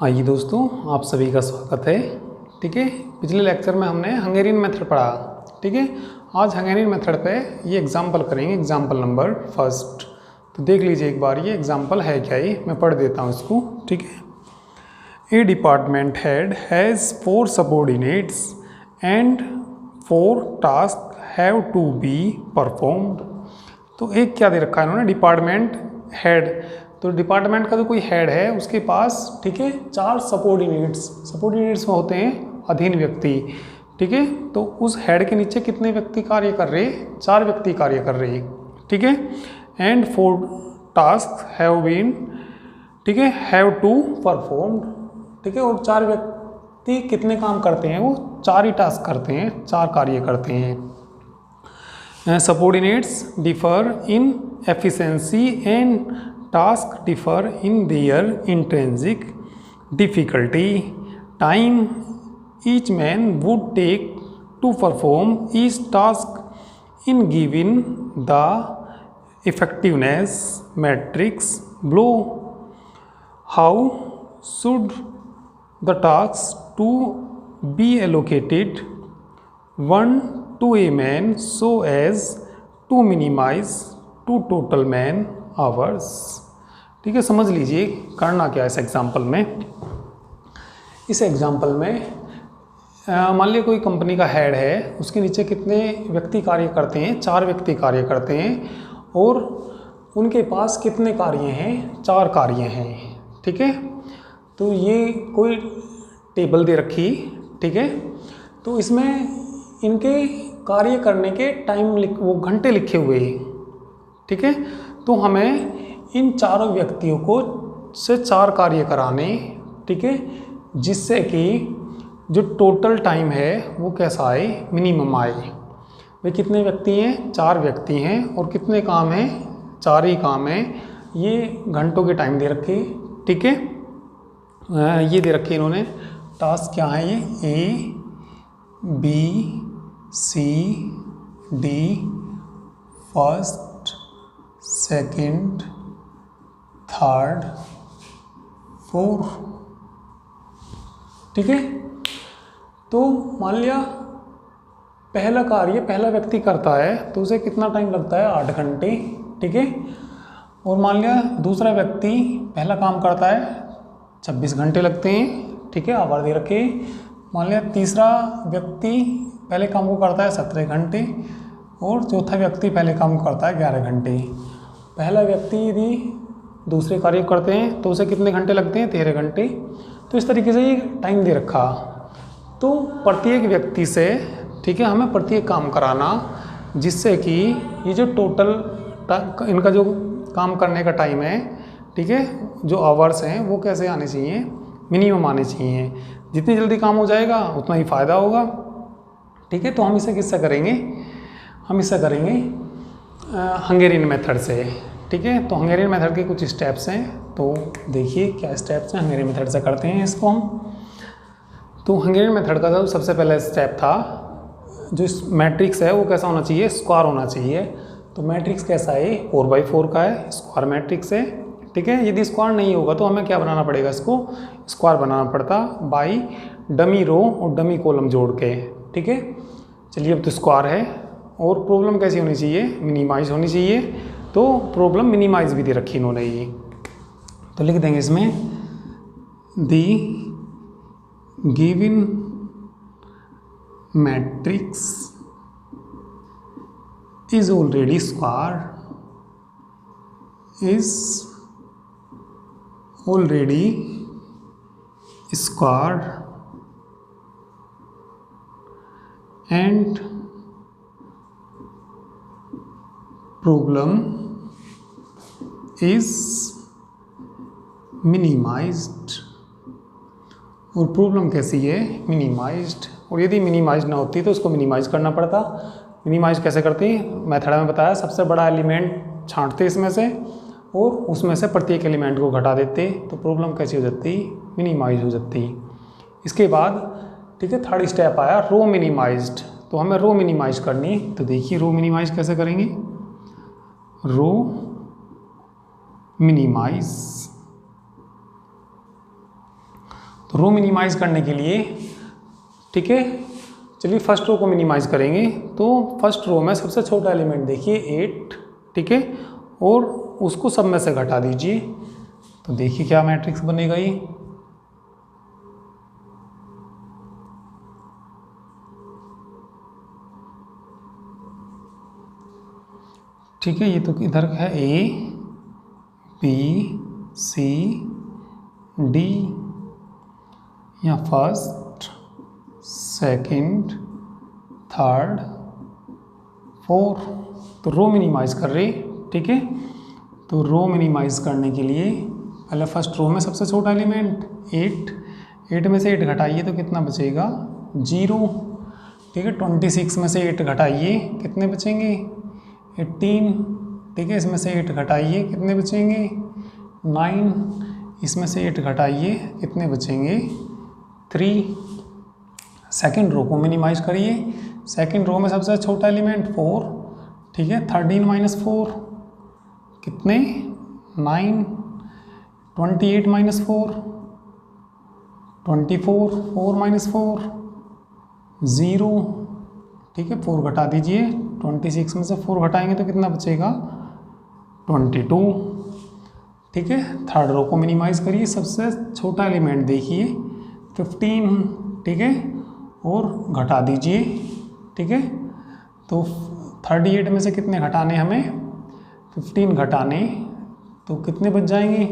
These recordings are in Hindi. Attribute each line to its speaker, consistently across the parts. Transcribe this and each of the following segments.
Speaker 1: आइए दोस्तों, आप सभी का स्वागत है। ठीक है, पिछले लेक्चर में हमने हंगेरियन मेथड पढ़ा। ठीक है, आज हंगेरियन मेथड पे ये एग्जाम्पल करेंगे, एग्जाम्पल नंबर फर्स्ट। तो देख लीजिए एक बार ये एग्जाम्पल है क्या, ये मैं पढ़ देता हूँ इसको। ठीक है, a department head has 4 subordinates and 4 task have to be performed. तो एक क्या दे रखा है इन्होंने, डिपार्टमेंट हेड। तो डिपार्टमेंट का जो कोई हेड है उसके पास, ठीक है, 4 सबऑर्डिनेट्स में होते हैं अधीन व्यक्ति। ठीक है, तो उस हेड के नीचे कितने व्यक्ति कार्य कर रहे हैं? 4 व्यक्ति कार्य कर रहे हैं। ठीक है, एंड 4 टास्क हैव बीन, ठीक है, हैव टू परफॉर्म्ड। ठीक है, और 4 व्यक्ति कितने काम करते हैं? वो 4 ही टास्क करते हैं, 4 कार्य करते हैं। Subordinates differ in efficiency and task differ in their intrinsic difficulty. Time each man would take to perform each task in given the effectiveness matrix below. How should the task to be allocated 1 to a man so as to minimize to total man hours। ठीक है, समझ लीजिए करना क्या है इस एग्जाम्पल में। इस एग्जाम्पल में मान लिया कोई कंपनी का हेड है, उसके नीचे कितने व्यक्ति कार्य करते हैं? 4 व्यक्ति कार्य करते हैं, और उनके पास कितने कार्य हैं? 4 कार्य हैं। ठीक है, तो ये कोई टेबल दे रखी। ठीक है, तो इसमें इनके कार्य करने के टाइम वो घंटे लिखे हुए हैं। ठीक है, तो हमें इन 4 व्यक्तियों को से 4 कार्य कराने, ठीक है, जिससे कि जो टोटल टाइम है वो कैसा आए? मिनिमम आए। वे कितने व्यक्ति हैं? 4 व्यक्ति हैं, और कितने काम हैं? 4 ही काम हैं। ये घंटों के टाइम दे रखे। ठीक है, ये दे रखे इन्होंने टास्क क्या है? ये A B C D, first, second, third, fourth. ठीक है, तो मान लिया पहला कार्य पहला व्यक्ति करता है तो उसे कितना टाइम लगता है? 8 घंटे। ठीक है, और मान लिया दूसरा व्यक्ति पहला काम करता है 26 घंटे लगते हैं। ठीक है, आवर दे रखे। मान लिया तीसरा व्यक्ति पहले काम को करता है 17 घंटे, और चौथा व्यक्ति पहले काम को करता है 11 घंटे। पहला व्यक्ति यदि दूसरे कार्य करते हैं तो उसे कितने घंटे लगते हैं? 13 घंटे। तो इस तरीके से ये टाइम दे रखा। तो प्रत्येक व्यक्ति से, ठीक है, हमें प्रत्येक काम कराना, जिससे कि ये जो टोटल इनका जो काम करने का टाइम है, ठीक है, जो आवर्स हैं वो कैसे आने चाहिए? मिनिमम आने चाहिए। जितनी जल्दी काम हो जाएगा उतना ही फ़ायदा होगा। ठीक है, तो हम इसे किससे करेंगे? हम इसे करेंगे हंगेरियन मेथड से। ठीक है, तो हंगेरियन मेथड के कुछ स्टेप्स हैं, तो देखिए क्या स्टेप्स हैं। हंगेरियन मेथड से करते हैं इसको हम। तो हंगेरियन मेथड का जो सबसे पहला स्टेप था, जो मैट्रिक्स है वो कैसा होना चाहिए? स्क्वायर होना चाहिए। तो मैट्रिक्स कैसा है? 4x4 का है, स्क्वायर मैट्रिक्स है। ठीक है, यदि स्क्वायर नहीं होगा तो हमें क्या बनाना पड़ेगा? इसको स्क्वायर बनाना पड़ता बाई डमी रो और डमी कॉलम जोड़ के। ठीक है, चलिए अब तो स्क्वायर है। और प्रॉब्लम कैसी होनी चाहिए? मिनिमाइज होनी चाहिए। तो प्रॉब्लम मिनिमाइज भी दे रखी इन्होंने ये, तो लिख देंगे इसमें the given matrix is already square, is already square and problem is minimized। और प्रॉब्लम कैसी है? मिनिमाइज्ड। और यदि मिनिमाइज ना होती तो उसको मिनिमाइज करना पड़ता। मिनिमाइज कैसे करते हैं? मेथड में बताया, सबसे बड़ा एलिमेंट छांटते इसमें से, और उसमें से प्रत्येक एलिमेंट को घटा देते, तो प्रॉब्लम कैसी हो जाती? मिनिमाइज हो जाती। इसके बाद, ठीक है, थर्ड स्टेप आया रो मिनिमाइज्ड। तो हमें रो मिनिमाइज करनी। तो देखिए रो मिनिमाइज कैसे करेंगे? रो मिनिमाइज तो रो मिनिमाइज करने के लिए, ठीक है, चलिए फर्स्ट रो को मिनिमाइज करेंगे। तो फर्स्ट रो में सबसे छोटा एलिमेंट देखिए 8, ठीक है, और उसको सब में से घटा दीजिए। तो देखिए क्या मैट्रिक्स बनेगा ये, ठीक है। ये तो इधर है A B C D, या फर्स्ट सेकंड थर्ड फोर्थ। तो रो मिनिमाइज कर रही, ठीक है। तो रो मिनिमाइज करने के लिए पहले फर्स्ट रो में सबसे छोटा एलिमेंट 8 में से 8 घटाइए तो कितना बचेगा 0, ठीक है। 26 में से 8 घटाइए कितने बचेंगे 18, ठीक है। इसमें से 8 घटाइए कितने बचेंगे 9, इसमें से 8 घटाइए कितने बचेंगे 3। सेकंड रो को मिनिमाइज करिए। सेकंड रो में सबसे छोटा एलिमेंट 4, ठीक है। 13 माइनस 4 कितने 9, 28 माइनस 4 24, 4 माइनस 4 0, ठीक है। 4 घटा दीजिए, 26 में से 4 घटाएंगे तो कितना बचेगा 22, ठीक है। थर्ड रो को मिनिमाइज करिए। सबसे छोटा एलिमेंट देखिए 15, ठीक है, और घटा दीजिए, ठीक है। तो 38 में से कितने घटाने हमें 15 घटाने, तो कितने बच जाएंगे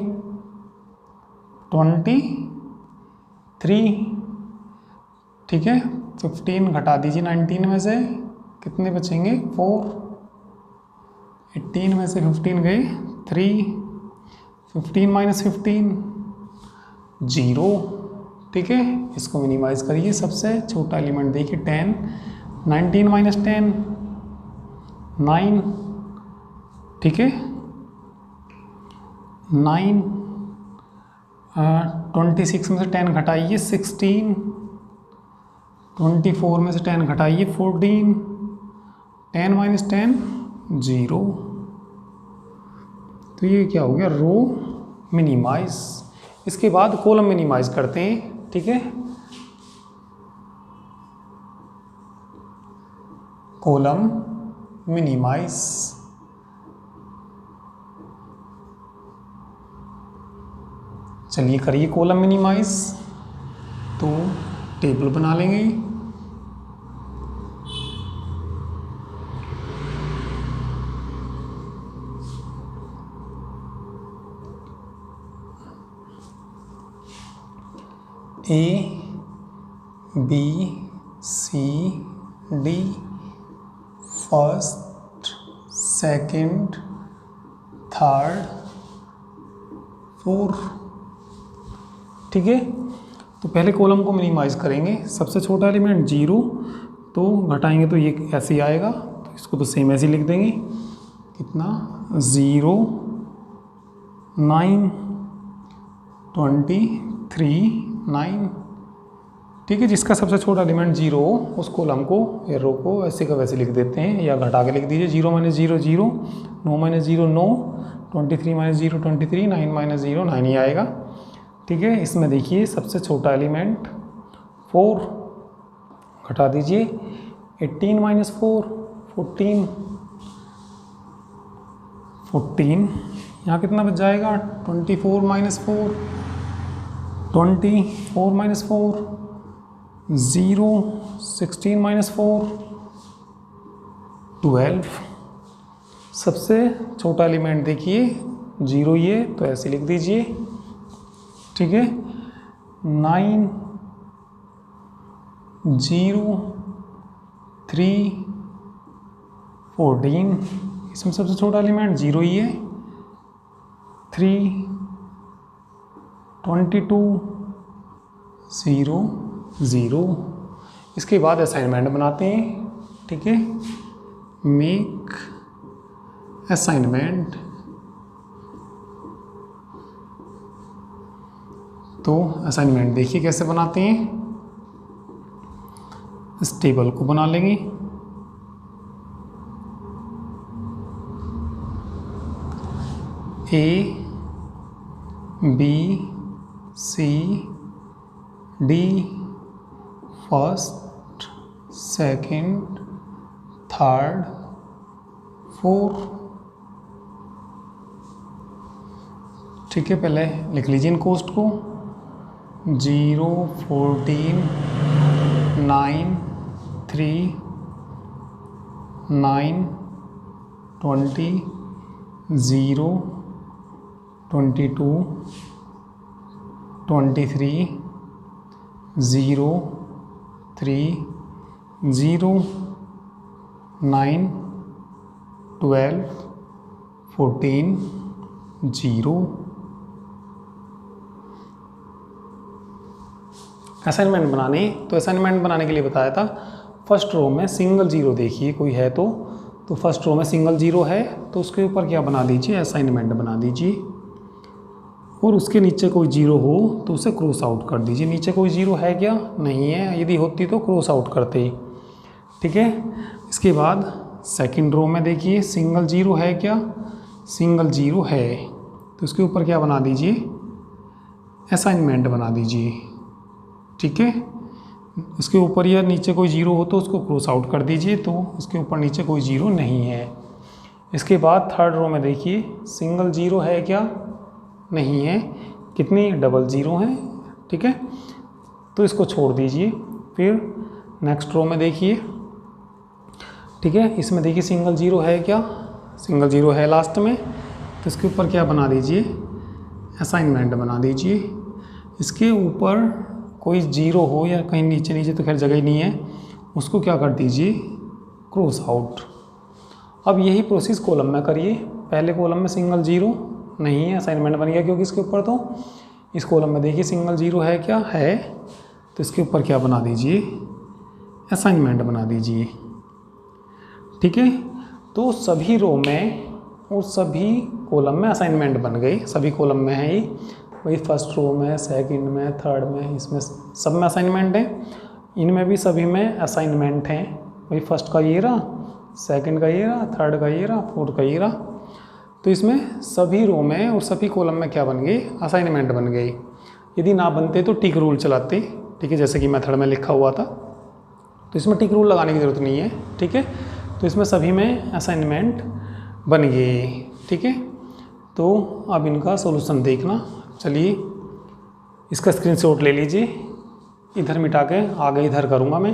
Speaker 1: 23, ठीक है। 15 घटा दीजिए 19 में से कितने बचेंगे 4, 18 में से 15 गए 3, 15 माइनस 15 0, ठीक है। इसको मिनिमाइज करिए। सबसे छोटा एलिमेंट देखिए 10, 19 माइनस 10 9, ठीक है। 9, 26 में से 10 घटाइए 16, 24 में से 10 घटाइए 14, 10 माइनस 10 0। तो ये क्या हो गया रो मिनिमाइज। इसके बाद कॉलम मिनिमाइज करते हैं, ठीक है। कॉलम मिनिमाइज, चलिए करिए कॉलम मिनिमाइज। तो टेबल बना लेंगे, A B C D, first second third fourth, ठीक है। तो पहले कॉलम को मिनिमाइज करेंगे। सबसे छोटा एलिमेंट 0, तो घटाएंगे तो ये ऐसे ही आएगा, तो इसको तो सेम ऐसे ही लिख देंगे। कितना 0 9 23 9, ठीक है। जिसका सबसे छोटा एलिमेंट 0 हो उस कॉलम को या रो को ऐसे का वैसे लिख देते हैं, या घटा के लिख दीजिए। 0 माइनस 0 0, 9 माइनस 0 9, 23 माइनस 0 23, 9 माइनस 0 9 ही आएगा, ठीक है। इसमें देखिए सबसे छोटा एलिमेंट 4, घटा दीजिए 18 माइनस 4 14, 14, यहाँ कितना बच जाएगा 24 माइनस 4 20, 4 माइनस 4 0, 16 माइनस 4 12। सबसे छोटा एलिमेंट देखिए 0 ये, तो ऐसे लिख दीजिए, ठीक है। 9 0 3 14, इसमें सबसे छोटा एलिमेंट 0 ही है। 3 22 0 0। इसके बाद असाइनमेंट बनाते हैं, ठीक है। मेक असाइनमेंट, तो असाइनमेंट देखिए कैसे बनाते हैं। इस टेबल को बना लेंगे, A B C D first, second, third, fourth. ठीक है, पहले लिख लीजिए इन कोस्ट को। 0, 14, 9, 3, 9, 20, 0, 22, 23, 0, 3, 0, 9, 12, 14, 0। असाइनमेंट बनाने, तो असाइनमेंट बनाने के लिए बताया था फर्स्ट रो में सिंगल जीरो देखिए कोई है तो फर्स्ट रो में सिंगल जीरो है तो उसके ऊपर क्या बना दीजिए, असाइनमेंट बना दीजिए। और उसके नीचे कोई जीरो हो तो उसे क्रॉस आउट कर दीजिए। नीचे कोई जीरो है क्या, नहीं है, यदि होती तो क्रॉस आउट करते ही। ठीक है, इसके बाद सेकंड रो में देखिए सिंगल जीरो है क्या, सिंगल जीरो है तो उसके ऊपर क्या बना दीजिए, असाइनमेंट बना दीजिए। ठीक है, इसके ऊपर या नीचे कोई जीरो हो तो उसको क्रॉस आउट कर दीजिए, तो इसके ऊपर नीचे कोई जीरो नहीं है। इसके बाद थर्ड रो में देखिए सिंगल जीरो है क्या, नहीं है, कितनी डबल जीरो हैं। ठीक है, तो इसको छोड़ दीजिए। फिर नेक्स्ट रो में देखिए, ठीक है, इसमें देखिए सिंगल जीरो है क्या, सिंगल जीरो है लास्ट में, तो इसके ऊपर क्या बना दीजिए, असाइनमेंट बना दीजिए। इसके ऊपर कोई जीरो हो या कहीं नीचे नीचे तो खैर जगह ही नहीं है, उसको क्या कर दीजिए, क्रॉस आउट। अब यही प्रोसेस कॉलम में करिए। पहले कॉलम में सिंगल जीरो नहीं है, असाइनमेंट बन गया क्योंकि इसके ऊपर, तो इस कॉलम में देखिए सिंगल जीरो है क्या, है, तो इसके ऊपर क्या बना दीजिए, असाइनमेंट बना दीजिए। ठीक है, तो सभी रो में और सभी कॉलम में असाइनमेंट बन गई, सभी कॉलम में है ये, वही फर्स्ट रो में, सेकंड में, थर्ड में, इसमें सब में असाइनमेंट है। इनमें भी सभी में असाइनमेंट हैं, वही फर्स्ट का ये रहा, सेकंड का ये रहा, थर्ड का ये रहा, फोर्थ का ये रहा। तो इसमें सभी रो में और सभी कॉलम में क्या बन गई, असाइनमेंट बन गई। यदि ना बनते तो टिक रूल चलाते। ठीक है, जैसे कि मेथड में लिखा हुआ था, तो इसमें टिक रूल लगाने की ज़रूरत नहीं है। ठीक है, तो इसमें सभी में असाइनमेंट बन गए। ठीक है, तो अब इनका सॉल्यूशन देखना। चलिए इसका स्क्रीनशॉट ले लीजिए, इधर मिटा के आगे इधर करूँगा मैं।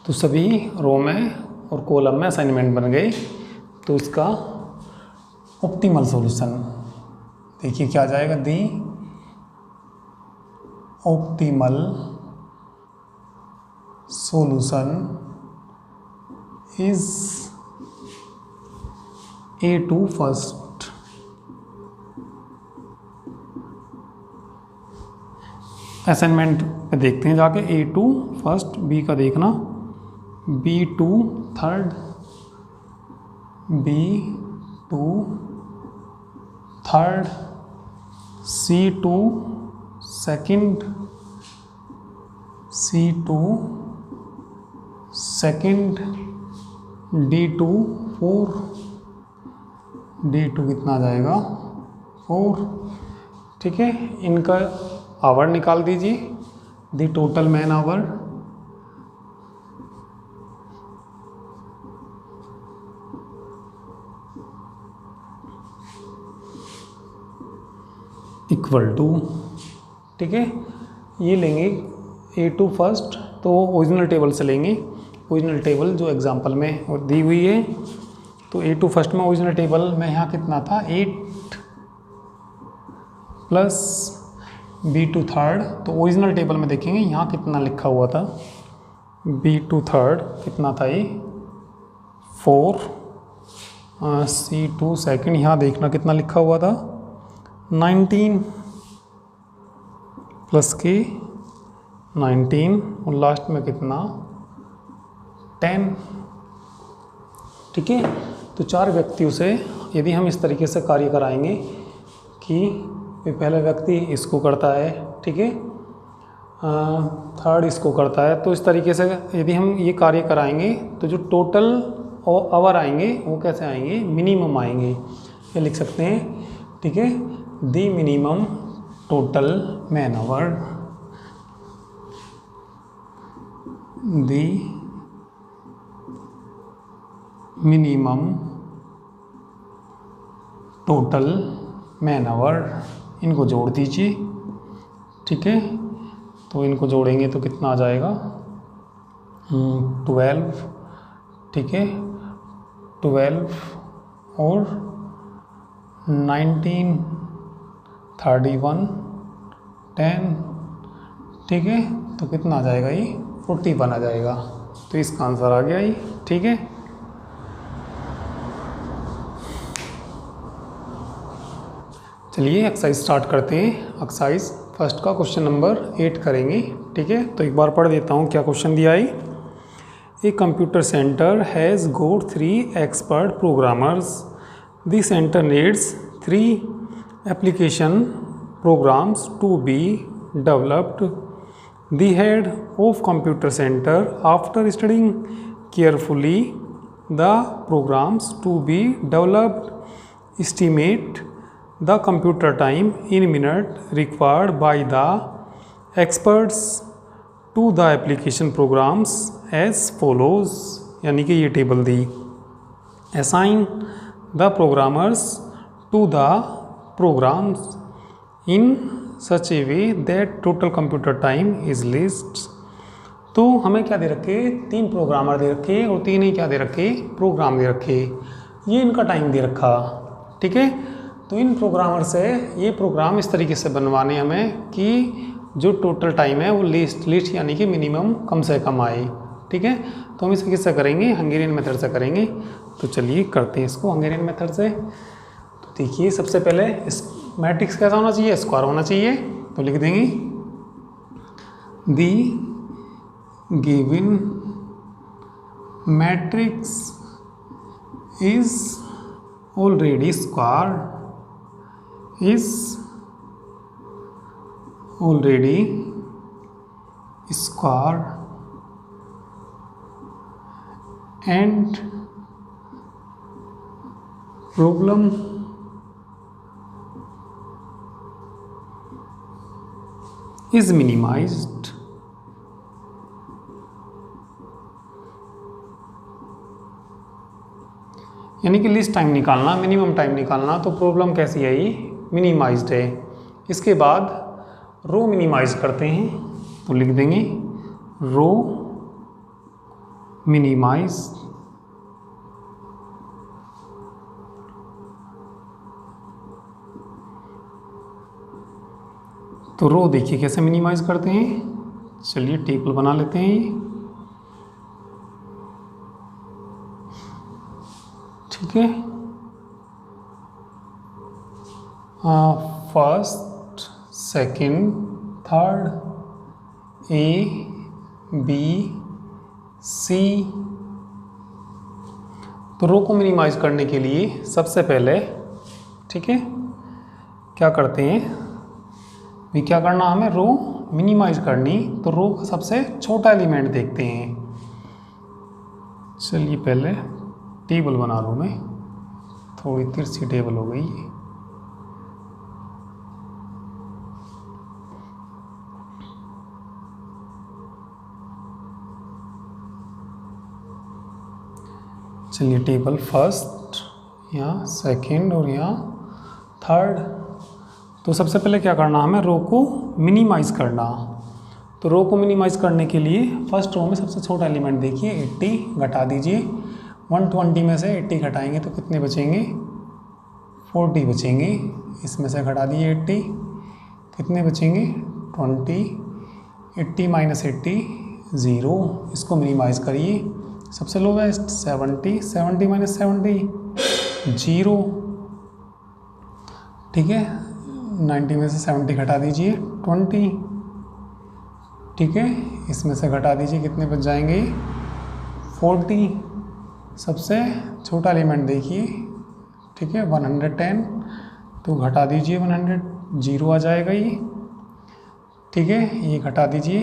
Speaker 1: तो सभी रो में और कॉलम में असाइनमेंट बन गए, तो इसका ऑप्टिमल सॉल्यूशन देखिए क्या आ जाएगा, the optimal solution is A2 first. Assignment पे देखते हैं जाके, A2 फर्स्ट, B का देखना, B2 third, B2 third, C2 second, C2 second, D2 four, D2 कितना आ जाएगा, 4। ठीक है, इनका आवर निकाल दीजिए, the total man hour equal to, ठीक है, ये लेंगे A2 फर्स्ट, तो ओरिजिनल टेबल से लेंगे, ओरिजिनल टेबल जो एग्जांपल में और दी हुई है। तो A2 फर्स्ट में ओरिजिनल टेबल में यहाँ कितना था, 8 प्लस B2 थर्ड, तो ओरिजिनल टेबल में देखेंगे यहाँ कितना लिखा हुआ था, B2 थर्ड कितना था ये, 4, C2 सेकंड, यहाँ देखना कितना लिखा हुआ था, 19 प्लस के 19, और लास्ट में कितना, 10। ठीक है, तो 4 व्यक्तियों से यदि हम इस तरीके से कार्य कराएंगे कि पहला व्यक्ति इसको करता है, ठीक है, थर्ड इसको करता है, तो इस तरीके से यदि हम ये कार्य कराएंगे तो जो टोटल आवर आएंगे वो कैसे आएंगे, मिनिमम आएंगे। ये लिख सकते हैं ठीक है। The minimum total man hour, the minimum total man hour, इनको जोड़ दीजिए, ठीक है। तो इनको जोड़ेंगे तो कितना आ जाएगा 12, ठीक है। 12 और 19, 31, 10, ठीक है। तो कितना आ जाएगा ये 41 आ जाएगा। तो इसका आंसर आ गया ये, ठीक है। चलिए एक्सरसाइज स्टार्ट करते हैं। एक्सरसाइज फर्स्ट का क्वेश्चन नंबर 8 करेंगे, ठीक है। तो एक बार पढ़ देता हूँ क्या क्वेश्चन दिया है। A computer centre has got 3 expert programmers. The centre needs 3 application programs to be developed. The head of computer centre after studying carefully the programs to be developed estimate the computer time in minute required by the experts to the application programs as follows, यानी कि ये table the. assign the programmers to the programs in such a way that total computer time is least। तो हमें क्या दे रखे, 3 प्रोग्रामर दे रखे और 3 ही क्या दे रखे, प्रोग्राम दे रखे। ये इनका टाइम दे रखा, ठीक है। तो इन प्रोग्रामर से ये प्रोग्राम इस तरीके से बनवाने हमें कि जो टोटल टाइम है वो लीस्ट यानी कि मिनिमम कम से कम आए, ठीक है। तो हम इसे किससे करेंगे, हंगेरियन मेथड से करेंगे। तो चलिए करते हैं इसको हंगेरियन मेथड से। तो देखिए सबसे पहले इस मैट्रिक्स कैसा होना चाहिए, स्क्वायर होना चाहिए। तो लिख देंगे the given matrix is already square, is already square and problem is minimized। यानी कि लिस्ट टाइम निकालना, मिनिमम टाइम निकालना। तो प्रॉब्लम कैसी है, ये मिनिमाइज्ड है। इसके बाद रो मिनिमाइज करते हैं। तो लिख देंगे रो मिनिमाइज। तो रो देखिए कैसे मिनिमाइज करते हैं। चलिए टेबल बना लेते हैं ये, ठीक है। फर्स्ट, सेकंड, थर्ड, ए, बी, सी। तो रो को मिनिमाइज करने के लिए सबसे पहले, ठीक है, क्या करते हैं भी, क्या करना हमें, रो मिनिमाइज करनी। तो रो का सबसे छोटा एलिमेंट देखते हैं। चलिए पहले टेबल बना लूँ मैं, थोड़ी तिरछी टेबल हो गई। चलिए टेबल फर्स्ट, यहाँ सेकंड और यहाँ थर्ड। तो सबसे पहले क्या करना हमें, रो को मिनिमाइज करना। तो रो को मिनिमाइज करने के लिए फर्स्ट रो में सबसे छोटा एलिमेंट देखिए 80, घटा दीजिए। 120 में से 80 घटाएंगे तो कितने बचेंगे, 40 बचेंगे। इसमें से घटा दिए 80, कितने बचेंगे 20। 80 माइनस 80 0। इसको मिनिमाइज करिए। सबसे लोवेस्ट 70, 70 माइनस 70 0, ठीक है। 90 में से 70 घटा दीजिए 20, ठीक है। इसमें से घटा दीजिए, कितने बच जाएंगे 40। सबसे छोटा एलिमेंट देखिए, ठीक है 110, तो घटा दीजिए 100, 0 आ जाएगा ये, ठीक है। ये घटा दीजिए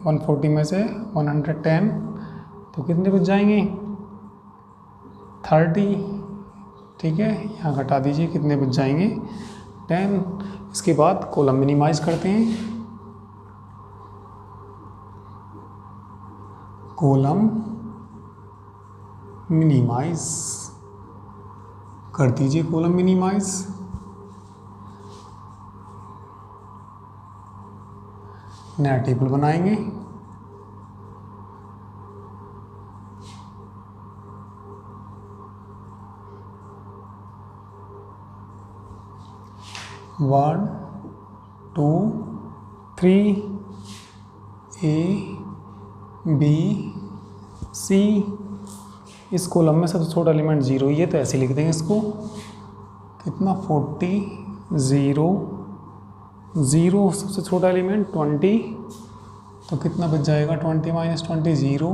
Speaker 1: 140 में से 110, तो कितने बच जाएंगे 30, ठीक है। यहाँ घटा दीजिए, कितने बच जाएंगे 10। इसके बाद कॉलम मिनिमाइज करते हैं, कॉलम मिनिमाइज कर दीजिए, कॉलम मिनिमाइज। नया टेबल बनाएंगे, वन 2 3 A B C। इस कॉलम में सबसे छोटा एलिमेंट 0 ही है तो ऐसे लिख देंगे इसको। कितना 40 0 0 सबसे छोटा एलिमेंट 20, तो कितना बच जाएगा 20 माइनस 20 0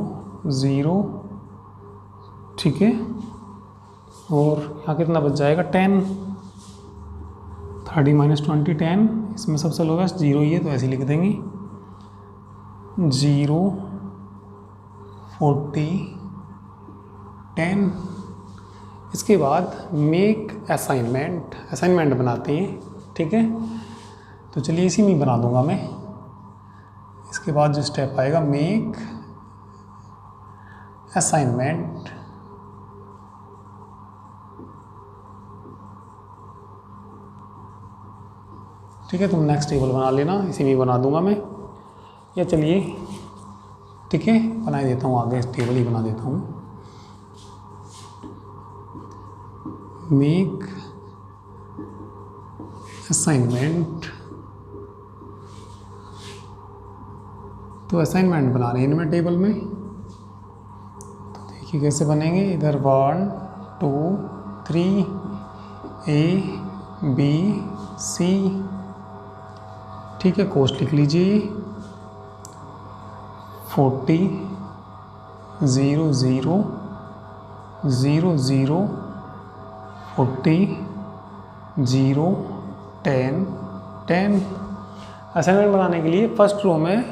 Speaker 1: 0, ठीक है। और यहाँ कितना बच जाएगा 10, 30 माइनस 20 10। इसमें सबसे लोवेस्ट 0 ही है तो ऐसे लिख देंगे 0 40 10। इसके बाद मेक असाइनमेंट बनाते हैं, ठीक है। तो चलिए इसी में बना दूंगा मैं। इसके बाद जो स्टेप आएगा मेक असाइनमेंट, ठीक है। तुम नेक्स्ट टेबल बना लेना, इसी में बना दूंगा मैं। या चलिए ठीक है बना देता हूँ, आगे टेबल ही बना देता हूँ। मेक असाइनमेंट, तो असाइनमेंट बना रहे हैं इनमें टेबल में। तो देखिए कैसे बनेंगे, इधर 1 2 3 A B C, ठीक है। कॉस्ट लिख लीजिए 40 0 0 0 0 40 0 10 10। असाइनमेंट बनाने के लिए फर्स्ट रो में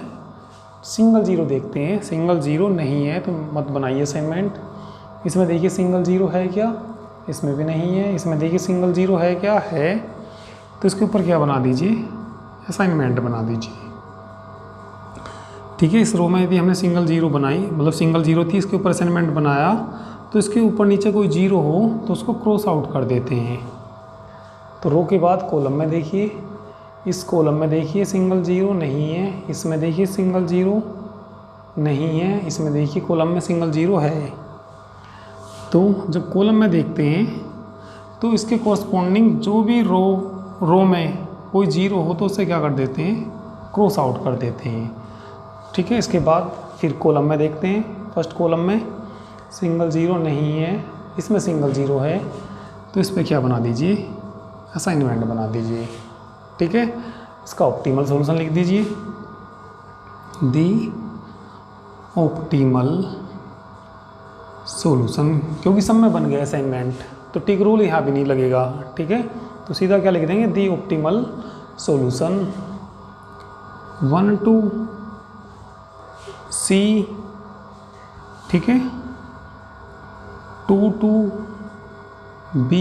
Speaker 1: सिंगल 0 देखते हैं, सिंगल 0 नहीं है तो मत बनाइए असाइनमेंट। इसमें देखिए सिंगल 0 है क्या, इसमें भी नहीं है। इसमें देखिए सिंगल 0 है क्या, है। तो इसके ऊपर क्या बना दीजिए, असाइनमेंट बना दीजिए, ठीक है। इस रो में यदि हमने सिंगल 0 बनाई, मतलब सिंगल 0 थी, इसके ऊपर असाइनमेंट बनाया, तो इसके ऊपर नीचे कोई 0 हो तो उसको क्रॉस आउट कर देते हैं। तो रो के बाद कॉलम में देखिए, इस कॉलम में देखिए सिंगल 0 नहीं है, इसमें देखिए सिंगल 0 नहीं है, इसमें देखिए कॉलम में सिंगल 0 है। तो जब कॉलम में देखते हैं तो इसके कॉरस्पॉन्डिंग जो भी रो में कोई 0 हो तो उसे क्या कर देते हैं, क्रॉस आउट कर देते हैं, ठीक है। इसके बाद फिर कॉलम में देखते हैं, फर्स्ट कॉलम में सिंगल 0 नहीं है, इसमें सिंगल 0 है, तो इस पर क्या बना दीजिए, असाइनमेंट बना दीजिए, ठीक है। इसका ऑप्टिमल सॉल्यूशन लिख दीजिए, दी ऑप्टिमल सॉल्यूशन, क्योंकि सब में बन गया असाइनमेंट तो टिक रूल यहाँ भी नहीं लगेगा, ठीक है। तो सीधा क्या लिख देंगे, दी ऑप्टिमल सॉल्यूशन 1 2 C, ठीक है, 2 2 B,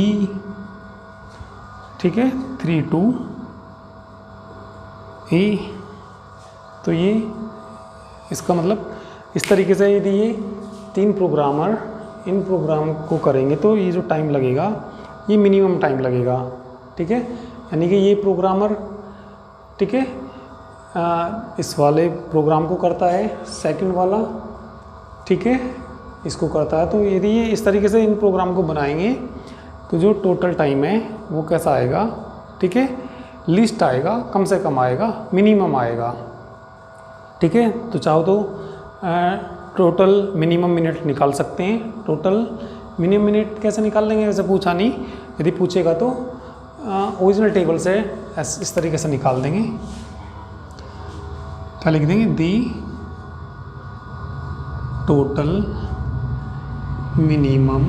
Speaker 1: ठीक है, 3 2 A। तो ये इसका मतलब इस तरीके से यदि ये 3 प्रोग्रामर इन प्रोग्राम को करेंगे तो ये जो टाइम लगेगा ये मिनिमम टाइम लगेगा, ठीक है। यानी कि ये प्रोग्रामर, ठीक है, इस वाले प्रोग्राम को करता है, सेकंड वाला, ठीक है, इसको करता है। तो यदि ये इस तरीके से इन प्रोग्राम को बनाएंगे तो जो टोटल टाइम है वो कैसा आएगा, ठीक है, लिस्ट आएगा, कम से कम आएगा, मिनिमम आएगा, ठीक है। तो चाहो तो टोटल मिनिमम मिनट निकाल सकते हैं। टोटल मिनिमम मिनट कैसे निकाल लेंगे, वैसे पूछा नहीं, यदि पूछेगा तो ओरिजिनल टेबल से इस तरीके से निकाल देंगे। क्या लिख देंगे, दी टोटल मिनिमम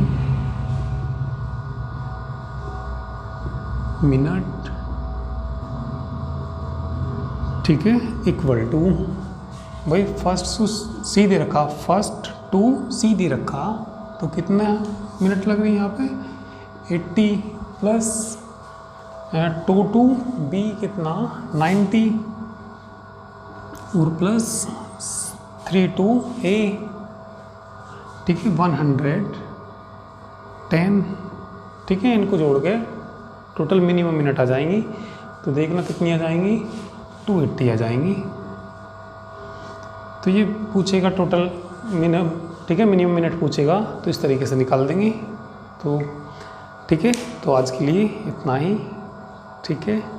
Speaker 1: मिनट, ठीक है, इक्वल टू, भाई फर्स्ट टू सी दे रखा, फर्स्ट टू सी दे रखा, तो कितना मिनट लग रही है यहाँ पे 80 प्लस टू टू बी कितना 90 और प्लस 3 टू ए, ठीक है 110, ठीक है। इनको जोड़ के टोटल मिनिमम मिनट आ जाएंगी, तो देखना कितनी आ जाएंगी 280 आ जाएंगी। तो ये पूछेगा टोटल मिनिमम, ठीक है मिनिमम मिनट पूछेगा, तो इस तरीके से निकाल देंगे। तो ठीक है, तो आज के लिए इतना ही, ठीक है।